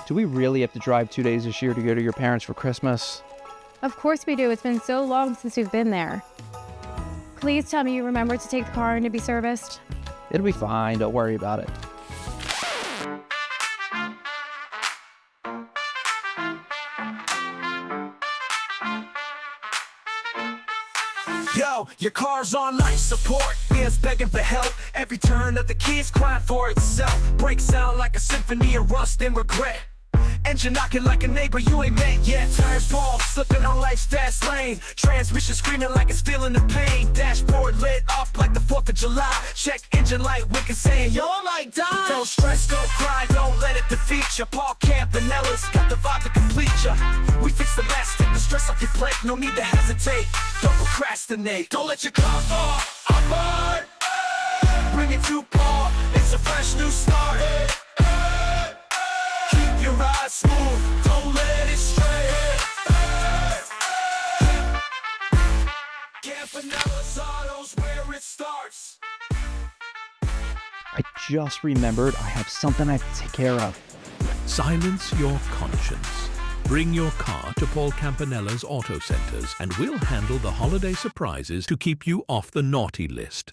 Do we really have to drive 2 days this year to go to your parents for Christmas? Of course we do. It's been so long since we've been there. Please tell me you remember to take the car in to be serviced. It'll be fine. Don't worry about it. Yo, your car's on life support, ears begging for help. Every turn of the keys crying for itself. Brakes sound like a symphony of rust and regret. Engine knocking like a neighbor you ain't met yet. Tires fall, slipping on life's fast lane. Transmission screaming like it's feeling the pain. Dashboard lit up like the 4th of July. Check engine light, wicked saying, yo, I might die. Don't stress, don't cry, don't let it defeat you. Paul Campanella's got the vibe to complete ya. We fix the mess, take the stress off your plate. No need to hesitate, don't procrastinate. Don't let your car fall apart. Bring it to Paul, it's a fresh new start. Keep your eyes smooth, don't let it stray. Campanella's Auto's where it starts. I just remembered I have something I have to take care of. Silence your conscience. Bring your car to Paul Campanella's Auto Centers and we'll handle the holiday surprises to keep you off the naughty list.